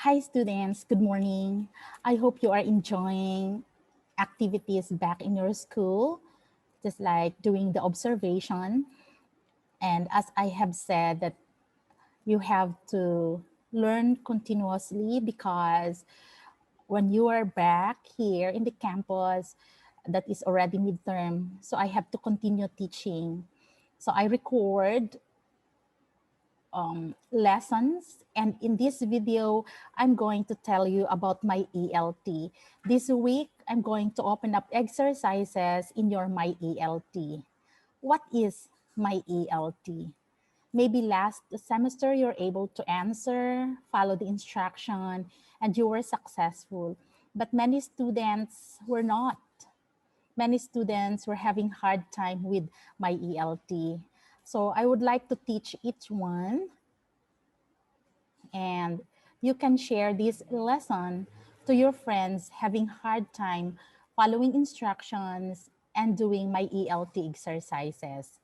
Hi students, good morning. I hope you are enjoying activities back in your school, just like doing the observation. And as I have said that you have to learn continuously because when you are back here in the campus, that is already midterm. So I have to continue teaching. So I record lessons, and in this video I'm going to tell you about my ELT. This week I'm going to open up exercises in your my ELT. What is my ELT? Maybe last semester you're able to answer, follow the instruction, and you were successful, but many students were not. Many students were having hard time with my ELT. So I would like to teach each one, and you can share this lesson to your friends having hard time following instructions and doing my ELT exercises.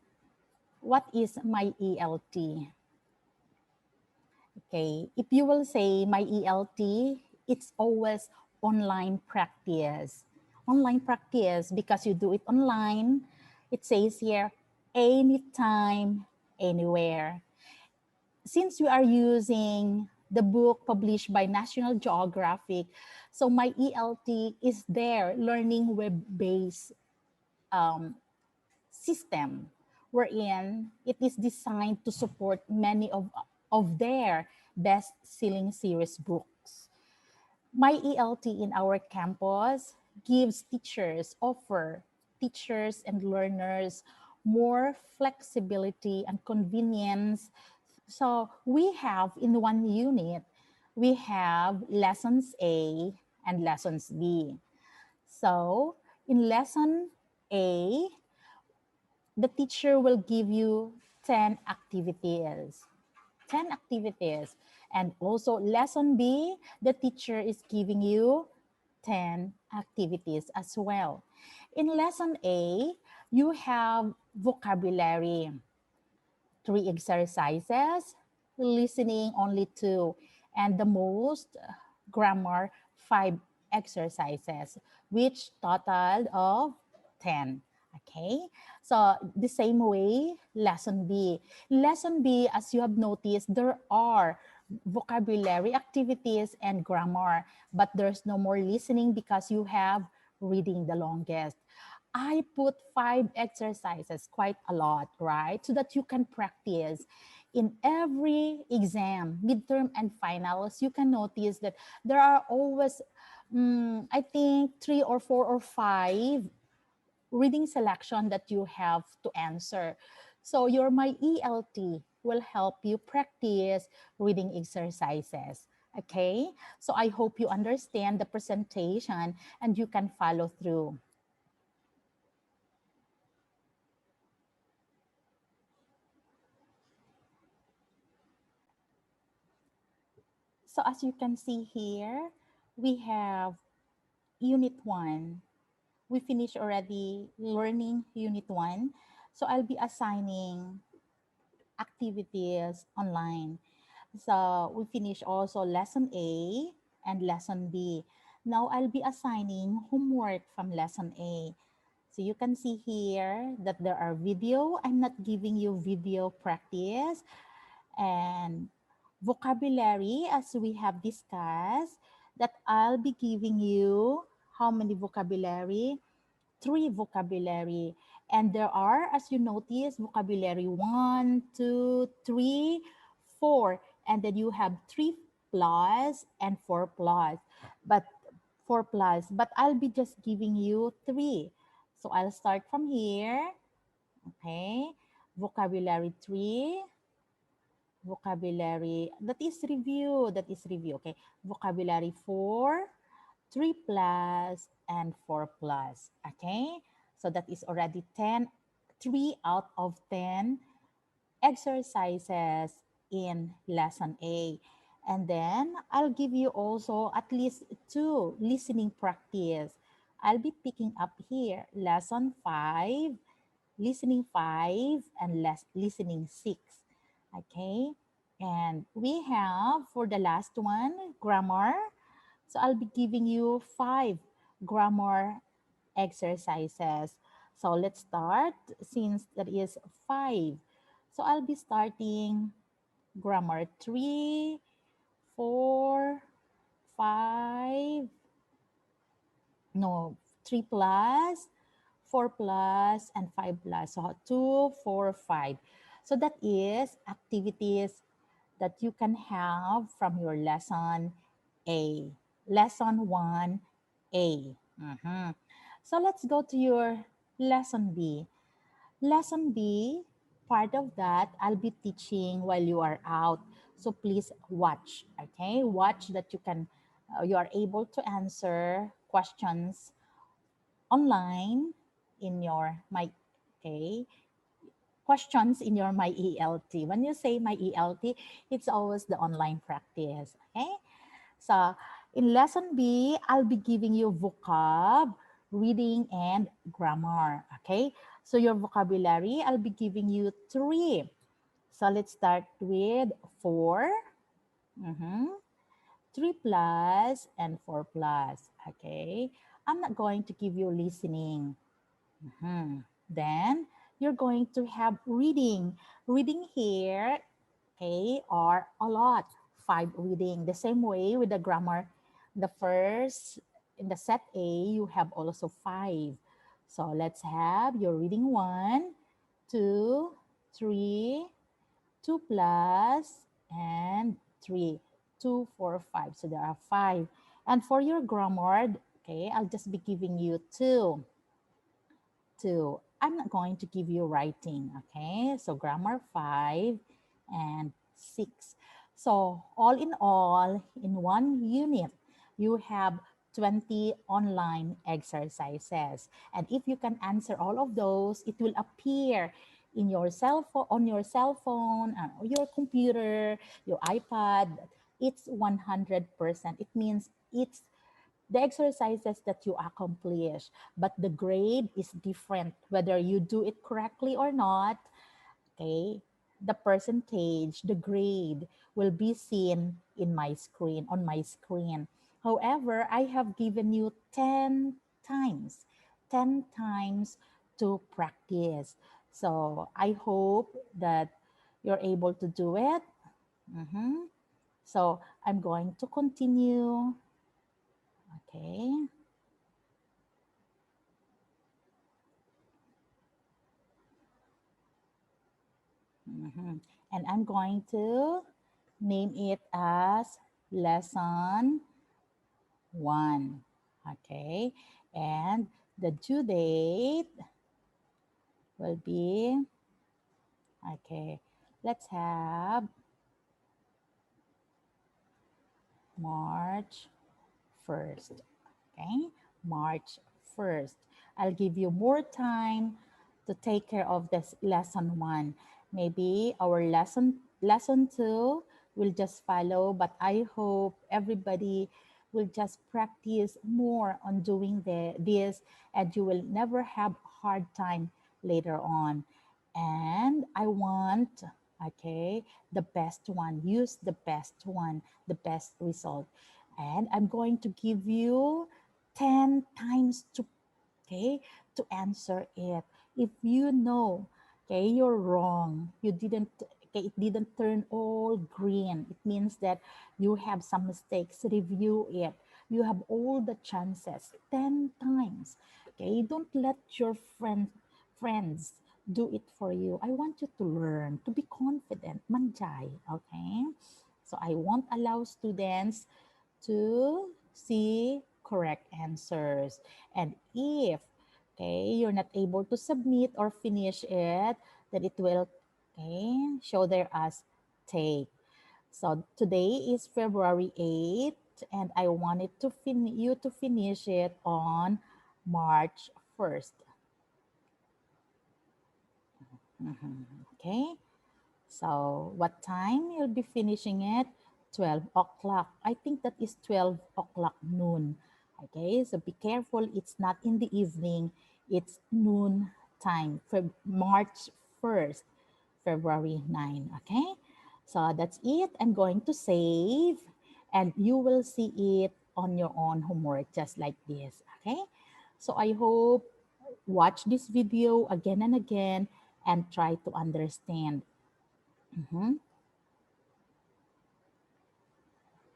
What is my ELT? Okay, if you will say my ELT, it's always online practice. Online practice because you do it online. It says here, anytime, anywhere. Since we are using the book published by National Geographic, so my ELT is there, learning web-based system, wherein it is designed to support many of their best-selling series books. My ELT in our campus gives offer teachers and learners more flexibility and convenience. So we have in one unit, we have lessons A and lessons B. So in lesson A, the teacher will give you 10 activities. 10 activities. And also lesson B, the teacher is giving you 10 activities as well. In lesson A, you have vocabulary, 3 exercises, listening only 2, and the most grammar 5 exercises, which total of 10. Okay, so the same way, lesson B. Lesson B, as you have noticed, there are vocabulary activities and grammar, but there's no more listening because you have reading the longest. I put 5 exercises, quite a lot, right? So that you can practice. In every exam, midterm and finals, you can notice that there are always, I think, 3 or 4 or 5 reading selection that you have to answer. So your My ELT will help you practice reading exercises. Okay, so I hope you understand the presentation and you can follow through. So as you can see here, we have Unit 1. We finished already learning Unit 1. So I'll be assigning activities online. So we finished also Lesson A and Lesson B. Now I'll be assigning homework from Lesson A. So you can see here that there are video. I'm not giving you video practice. And vocabulary, as we have discussed, that I'll be giving you how many vocabulary? 3 vocabulary. And there are, as you notice, vocabulary 1, 2, 3, 4. And then you have 3 plus and 4 plus. But 4 plus, but I'll be just giving you 3. So I'll start from here. Okay. Vocabulary 3, vocabulary, that is review, okay. Vocabulary 4, 3 plus, and 4 plus, okay. So that is already 10, 3 out of 10 exercises in lesson A. And then I'll give you also at least 2 listening practice. I'll be picking up here lesson 5, listening 5, and listening 6. Okay, And we have for the last one, grammar. So I'll be giving you 5 grammar exercises. So let's start since that is 5. So I'll be starting grammar 3, 4, 5, no, 3 plus, 4 plus, and 5 plus. So 2, 4, 5. So that is activities that you can have from your lesson A. Lesson 1A. So let's go to your lesson B. Lesson B, part of that I'll be teaching while you are out. So please watch, okay? Watch that you are able to answer questions online in your my okay questions in your my ELT. When you say my ELT, it's always the online practice, okay? So in lesson B, I'll be giving you vocab, reading, and grammar. Okay. So your vocabulary, I'll be giving you 3. So let's start with 4, mhm, 3 plus, and 4 plus. Okay. I'm not going to give you listening. Then you're going to have reading. Reading here, okay, are a lot. 5 reading. The same way with the grammar, the first in the set A, you have also 5. So let's have your reading 1, 2, 3, 2 plus, and 3, 2, 4, 5. So there are 5. And for your grammar, okay, I'll just be giving you 2. I'm not going to give you writing, okay? So grammar 5 and 6. So all in all, in one unit, you have 20 online exercises. And if you can answer all of those, it will appear in your cell phone, on your cell phone, your computer, your iPad. It's 100%. It means it's the exercises that you accomplish, but the grade is different whether you do it correctly or not. Okay, the percentage, the grade will be seen in my screen, on my screen. However, I have given you 10 times, 10 times to practice. So I hope that you're able to do it. So I'm going to continue. Okay. And I'm going to name it as lesson 1. Okay. And the due date will be, okay, let's have March 1st. Okay. March 1st. I'll give you more time to take care of this lesson 1. Maybe our lesson 2 will just follow, but I hope everybody will just practice more on doing this, and you will never have hard time later on. And I want, okay, the best one. Use the best one, the best result. And I'm going to give you 10 times to, okay, to answer it. If you know, okay, you're wrong, you didn't, okay, it didn't turn all green, it means that you have some mistakes. Review it. You have all the chances 10 times. Okay, don't let your friends do it for you. I want you to learn, to be confident, manjay, okay? So I won't allow students to see correct answers. And if, okay, you're not able to submit or finish it, then it will, okay, show there as take. So today is February 8th, and I wanted you to finish it on March 1st. Okay. So what time you'll be finishing it? 12 o'clock. I think that is 12 o'clock noon. Okay, so be careful. It's not in the evening. It's noon time for March 1st, February 9. Okay, So that's it. I'm going to save and you will see it on your own homework just like this. Okay. So I hope watch this video again and again and try to understand.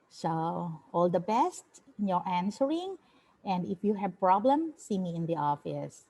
So all the best in your answering. And if you have problem, see me in the office.